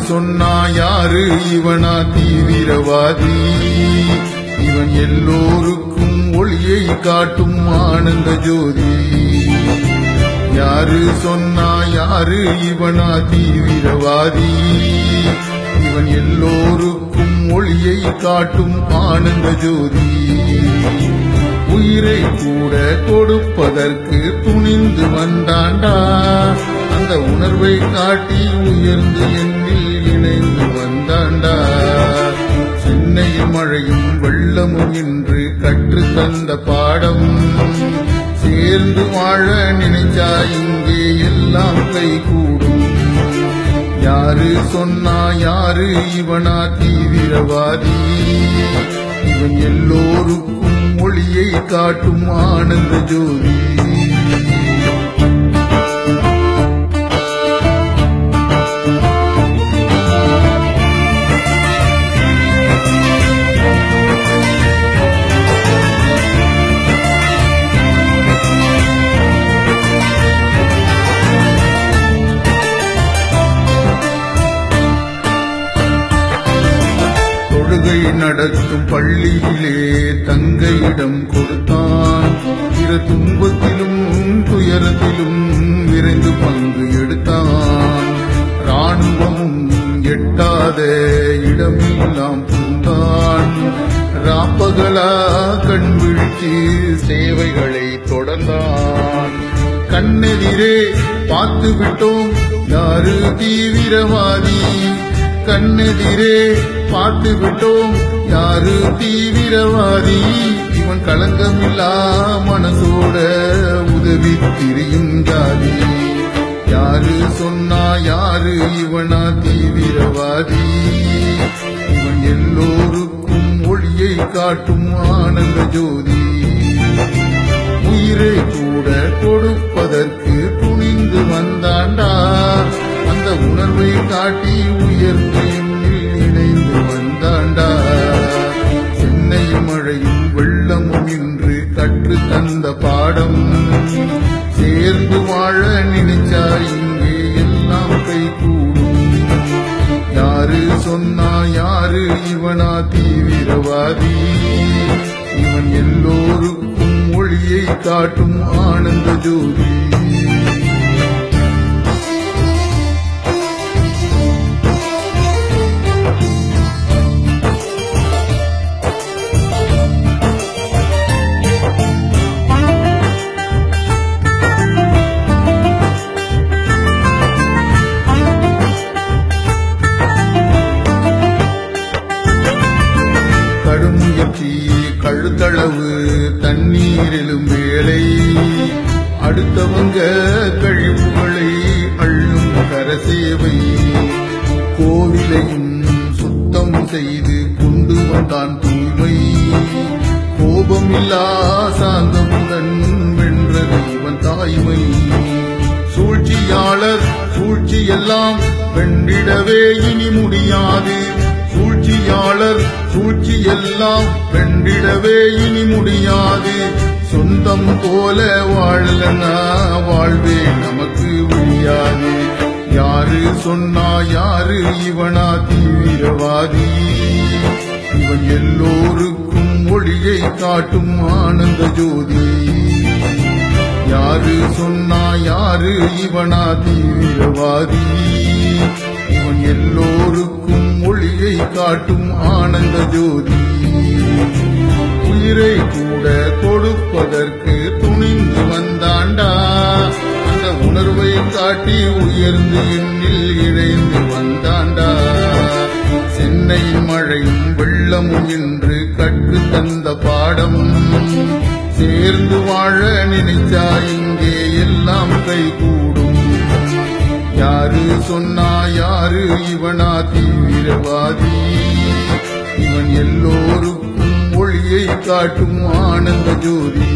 சொன்னா யாரு இவனா தீவிரவாதி? இவன் எல்லோருக்கும் ஒளியை காட்டும் ஆனந்த ஜோதி. யாரு சொன்னா யாரு இவனா தீவிரவாதி? இவன் எல்லோருக்கும் ஒளியை காட்டும் ஆனந்த ஜோதி. உயிரை கூட கொடுப்பதற்கு துணிந்து வந்தாண்டா, அந்த உணர்வை காட்டி உயர்ந்து எண்ணில் இணைந்து வந்தாண்டா. சென்னையில் மழையும் வெள்ளமும் என்று கற்று தந்த பாடம், சேர்ந்து வாழ நினைச்சா இங்கே எல்லாம் கை கூடும். யாரு சொன்னா யாரு இவனா தீவிரவாதி? இவன் எல்லோருக்கும் ஒளியை காட்டும் ஆனந்த ஜோதி. நடத்தும் பள்ளியிலே தங்கையிடம் கொடுத்தான். பிற துன்பத்திலும் துயரத்திலும் விரைந்து பங்கு எடுத்தான். ராணுவமும் எட்டாத இடமெல்லாம் புந்தான். ராப்பகலா கண் விழித்து சேவைகளை தொடர்ந்தான். கண்ணெதிரே பார்த்து விட்டோம் யாரு தீவிரவாதி? கண்ணெதிரே பார்த்து விட்டோம் யாரு தீவிரவாதி? இவன் களங்கமில்லா மனசோட உதவி திரியும் ஜாதி. யாரு சொன்னா யாரு இவனா தீவிரவாதி? இவன் எல்லோருக்கும் ஒளியை காட்டும் ஆனந்த ஜோதி. உயிரை கூட கொடுப்பதற்கு துணிந்து வந்தாண்டா, அந்த உணர்வை காட்டி உயர்ந்து இணைந்து வந்தாண்டா. சென்னையில் மழையும் வெள்ளமும் இன்று கற்று தந்த பாடம், சேர்ந்து வாழ நினைச்சா இங்கே எல்லாம் கை கூடும். யாரு சொன்னா யாரு இவனா தீவிரவாதி? இவன் எல்லோருக்கும் ஒளியை காட்டும் ஆனந்த ஜோதி. கழுத்தளவு தண்ணீரிலும் வேலை, அடுத்தவங்க கழிவுகளை அள்ளும் கரசேவை. கோவிலையும் சுத்தம் செய்து கொண்டு வந்தான் தூய்மை. கோபமில்லா சாந்தமுடன் வென்றது இவன் தாய்மை. சூழ்ச்சியாளர் சூழ்ச்சியெல்லாம் வென்றிடவே இனி முடியாது. சூழ்ச்சியாளர் சூழ்ச்சியெல்லாம் வென்றிடவே இனி முடியாது. சொந்தம் போல வாழலனா வாழ்வே நமக்கு முடியாது. யாரு சொன்னா யாரு இவனா தீவிரவாதி? இவன் எல்லோருக்கும் ஒளியை காட்டும் ஆனந்த ஜோதி. யாரு சொன்னா யாரு இவனா தீவிரவாதி? இவன் எல்லோருக்கும் ஒளியை காட்டும் ஆனந்த ஜோதி. உயிரை கூட கொடுப்பதற்கு துணிந்து வந்தாண்டா, அந்த உணர்வை காட்டி உயர்ந்து எண்ணில் இணைந்து வந்தாண்டா. சென்னையின் மழையும் வெள்ளமும் என்று கற்று தந்த பாடம், சேர்ந்து வாழ நினைச்சா இங்கே எல்லாம் கை கூடும். யாரு சொன்னா யாரு இவனா தீவிரவாதி? இவன் எல்லோருக்கும் ஒளியை காட்டும் ஆனந்த ஜோதி.